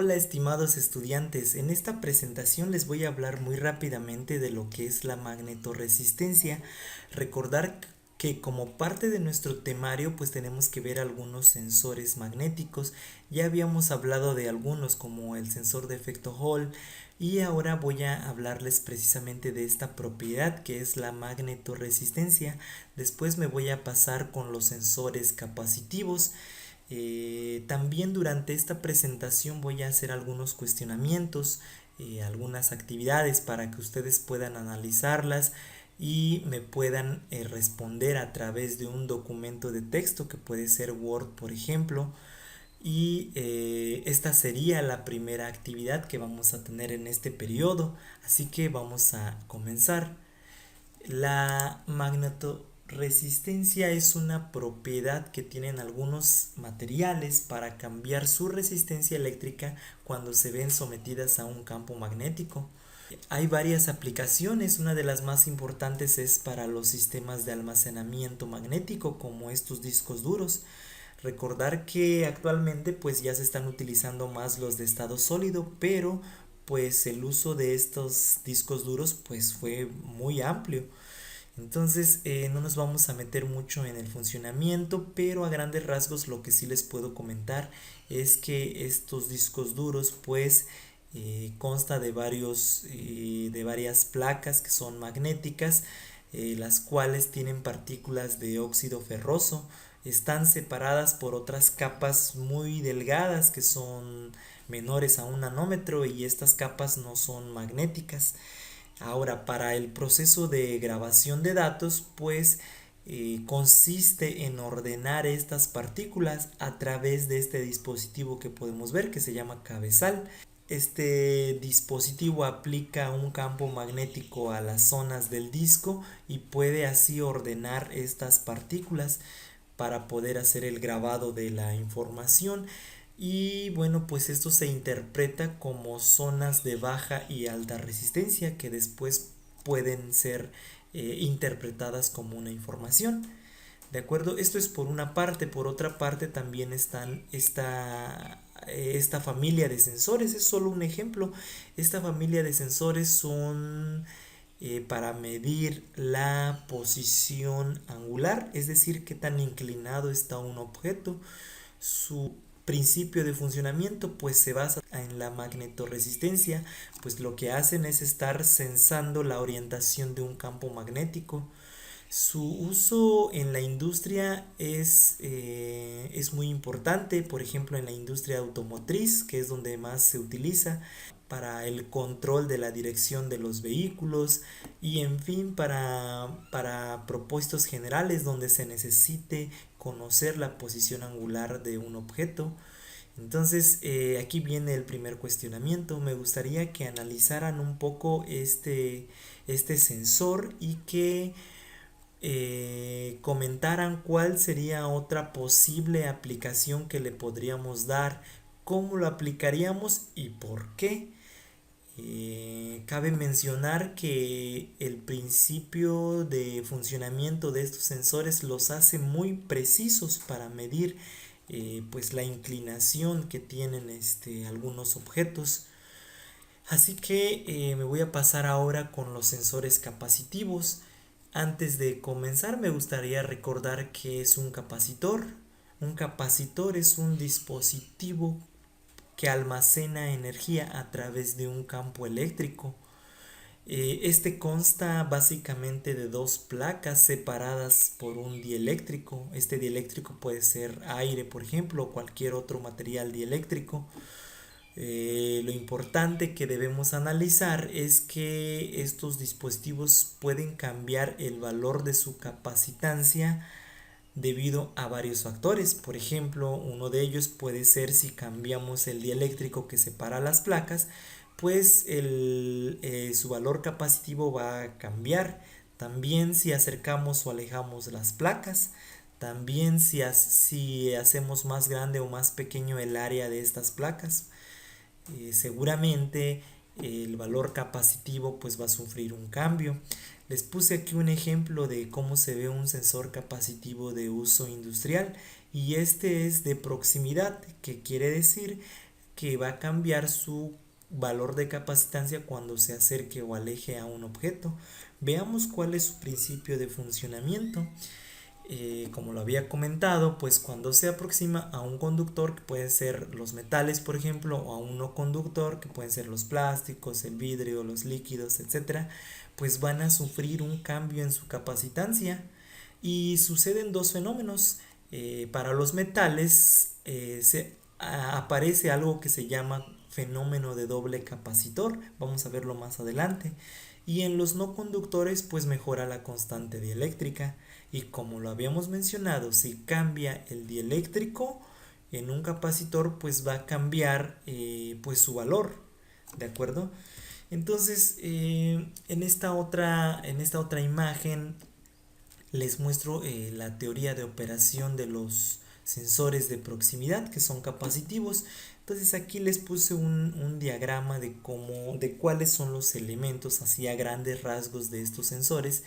Hola estimados estudiantes, en esta presentación les voy a hablar muy rápidamente de lo que es la magnetorresistencia. Recordar que como parte de nuestro temario pues tenemos que ver algunos sensores magnéticos. Ya habíamos hablado de algunos como el sensor de efecto Hall y ahora voy a hablarles precisamente de esta propiedad que es la magnetorresistencia. Después me voy a pasar con los sensores capacitivos. También durante esta presentación voy a hacer algunos cuestionamientos, algunas actividades para que ustedes puedan analizarlas y me puedan responder a través de un documento de texto que puede ser Word, por ejemplo. Y esta sería la primera actividad que vamos a tener en este periodo, así que vamos a comenzar. La magnetorresistencia es una propiedad que tienen algunos materiales para cambiar su resistencia eléctrica cuando se ven sometidas a un campo magnético. Hay varias aplicaciones, una de las más importantes es para los sistemas de almacenamiento magnético como estos discos duros. Recordar que actualmente pues ya se están utilizando más los de estado sólido, pero pues el uso de estos discos duros pues fue muy amplio. Entonces no nos vamos a meter mucho en el funcionamiento, pero a grandes rasgos lo que sí les puedo comentar es que estos discos duros pues consta de de varias placas que son magnéticas, las cuales tienen partículas de óxido ferroso. Están separadas por otras capas muy delgadas que son menores a un nanómetro y estas capas no son magnéticas. Ahora, para el proceso de grabación de datos, pues consiste en ordenar estas partículas a través de este dispositivo que podemos ver que se llama cabezal. Este dispositivo aplica un campo magnético a las zonas del disco y puede así ordenar estas partículas para poder hacer el grabado de la información. Y bueno, pues esto se interpreta como zonas de baja y alta resistencia que después pueden ser interpretadas como una información. ¿De acuerdo? Esto es por una parte. Por otra parte también están esta familia de sensores. Es solo un ejemplo. Esta familia de sensores son para medir la posición angular, es decir, qué tan inclinado está un objeto. Su principio de funcionamiento pues se basa en la magnetorresistencia, pues lo que hacen es estar sensando la orientación de un campo magnético. Su uso en la industria es muy importante, por ejemplo en la industria automotriz, que es donde más se utiliza, para el control de la dirección de los vehículos y en fin para propósitos generales donde se necesite conocer la posición angular de un objeto. Entonces aquí viene el primer cuestionamiento. Me gustaría que analizaran un poco este sensor y que comentaran cuál sería otra posible aplicación que le podríamos dar, cómo lo aplicaríamos y por qué. Cabe mencionar que el principio de funcionamiento de estos sensores los hace muy precisos para medir pues la inclinación que tienen algunos objetos. Así que me voy a pasar ahora con los sensores capacitivos. Antes de comenzar me gustaría recordar qué es un capacitor. Un capacitor es un dispositivo que almacena energía a través de un campo eléctrico. Este consta básicamente de dos placas separadas por un dieléctrico. Este dieléctrico puede ser aire, por ejemplo, o cualquier otro material dieléctrico. Lo importante que debemos analizar es que estos dispositivos pueden cambiar el valor de su capacitancia debido a varios factores. Por ejemplo, uno de ellos puede ser si cambiamos el dieléctrico que separa las placas, pues su valor capacitivo va a cambiar. También si acercamos o alejamos las placas. También si hacemos más grande o más pequeño el área de estas placas. Seguramente el valor capacitivo pues va a sufrir un cambio. Les puse aquí un ejemplo de cómo se ve un sensor capacitivo de uso industrial y este es de proximidad, que quiere decir que va a cambiar su valor de capacitancia cuando se acerque o aleje a un objeto. Veamos cuál es su principio de funcionamiento. Como lo había comentado, pues cuando se aproxima a un conductor, que pueden ser los metales, por ejemplo, o a un no conductor, que pueden ser los plásticos, el vidrio, los líquidos, etcétera, pues van a sufrir un cambio en su capacitancia. Y suceden dos fenómenos. Para los metales aparece algo que se llama fenómeno de doble capacitor. Vamos a verlo más adelante. Y en los no conductores pues mejora la constante dieléctrica. Y como lo habíamos mencionado, si cambia el dieléctrico en un capacitor, pues va a cambiar pues su valor. ¿De acuerdo? Entonces, en esta otra imagen les muestro la teoría de operación de los sensores de proximidad que son capacitivos. Entonces aquí les puse un diagrama de cuáles son los elementos así a grandes rasgos de estos sensores.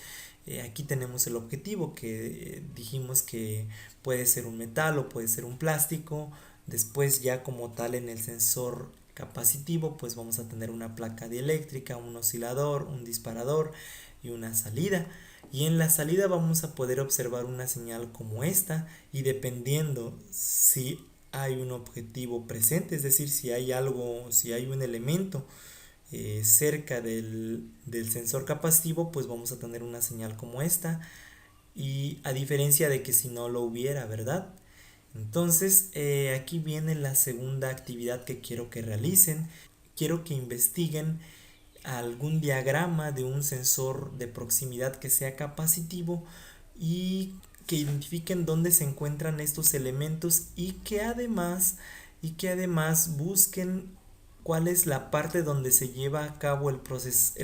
Aquí tenemos el objetivo que dijimos que puede ser un metal o puede ser un plástico. Después ya como tal en el sensor capacitivo pues vamos a tener una placa dieléctrica, un oscilador, un disparador y una salida. Y en la salida vamos a poder observar una señal como esta y dependiendo si hay un objetivo presente, es decir, si hay algo, si hay un elemento cerca del sensor capacitivo, pues vamos a tener una señal como esta y a diferencia de que si no lo hubiera, ¿verdad? Entonces aquí viene la segunda actividad que quiero que realicen. Quiero que investiguen algún diagrama de un sensor de proximidad que sea capacitivo y que identifiquen dónde se encuentran estos elementos y que además busquen cuál es la parte donde se lleva a cabo el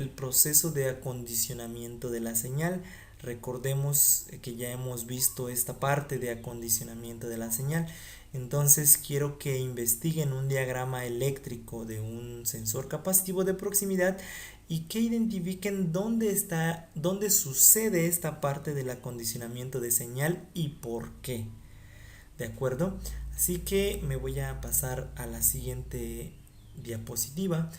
proceso de acondicionamiento de la señal. Recordemos que ya hemos visto esta parte de acondicionamiento de la señal. Entonces quiero que investiguen un diagrama eléctrico de un sensor capacitivo de proximidad y que identifiquen dónde sucede esta parte del acondicionamiento de señal y por qué. ¿De acuerdo? Así que me voy a pasar a la siguiente diapositiva.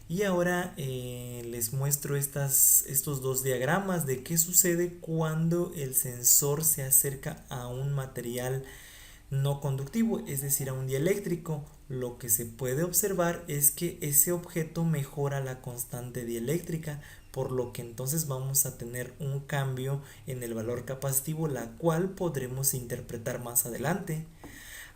Y ahora les muestro estos dos diagramas de qué sucede cuando el sensor se acerca a un material no conductivo, es decir, a un dieléctrico. Lo que se puede observar es que ese objeto mejora la constante dieléctrica, por lo que entonces vamos a tener un cambio en el valor capacitivo, la cual podremos interpretar más adelante.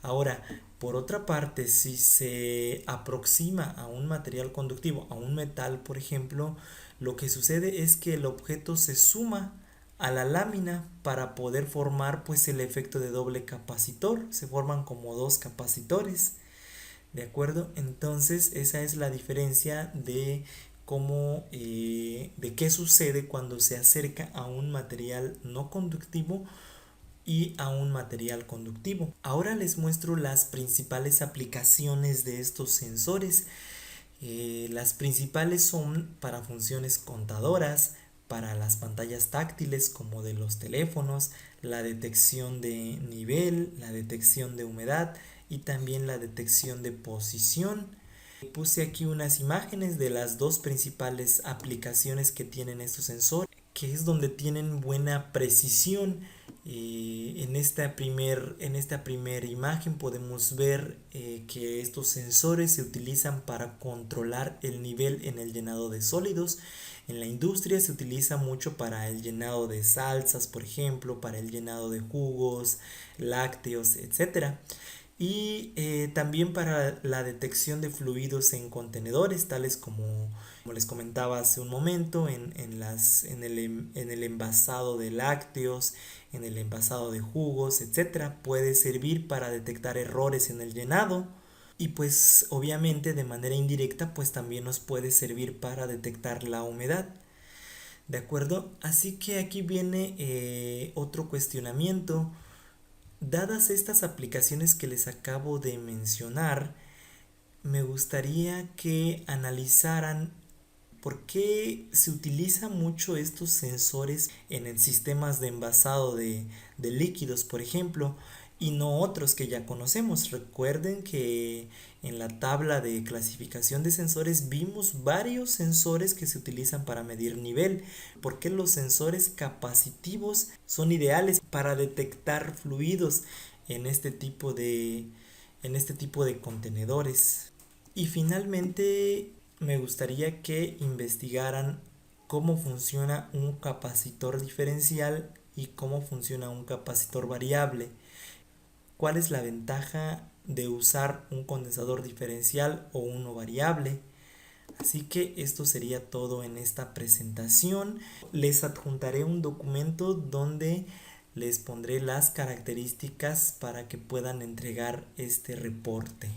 Ahora, por otra parte, si se aproxima a un material conductivo, a un metal, por ejemplo, lo que sucede es que el objeto se suma a la lámina para poder formar pues el efecto de doble capacitor. Se forman como dos capacitores. ¿De acuerdo? Entonces, esa es la diferencia de cómo, de qué sucede cuando se acerca a un material no conductivo y a un material conductivo. Ahora les muestro las principales aplicaciones de estos sensores. Las principales son para funciones contadoras, para las pantallas táctiles como de los teléfonos, la detección de nivel, la detección de humedad y también la detección de posición. Puse aquí unas imágenes de las dos principales aplicaciones que tienen estos sensores, que es donde tienen buena precisión. En esta primera imagen podemos ver que estos sensores se utilizan para controlar el nivel en el llenado de sólidos. En la industria se utiliza mucho para el llenado de salsas, por ejemplo, para el llenado de jugos, lácteos, etcétera. Y también para la detección de fluidos en contenedores, tales como les comentaba hace un momento, en el envasado de lácteos, en el envasado de jugos, etcétera. Puede servir para detectar errores en el llenado. Y pues obviamente de manera indirecta pues también nos puede servir para detectar la humedad. ¿De acuerdo? Así que aquí viene otro cuestionamiento. Dadas estas aplicaciones que les acabo de mencionar, me gustaría que analizaran por qué se utilizan mucho estos sensores en el sistemas de envasado de líquidos, por ejemplo, y no otros que ya conocemos. Recuerden que en la tabla de clasificación de sensores vimos varios sensores que se utilizan para medir nivel, porque los sensores capacitivos son ideales para detectar fluidos en este tipo de contenedores. Y finalmente me gustaría que investigaran cómo funciona un capacitor diferencial y cómo funciona un capacitor variable. ¿Cuál es la ventaja de usar un condensador diferencial o uno variable? Así que esto sería todo en esta presentación. Les adjuntaré un documento donde les pondré las características para que puedan entregar este reporte.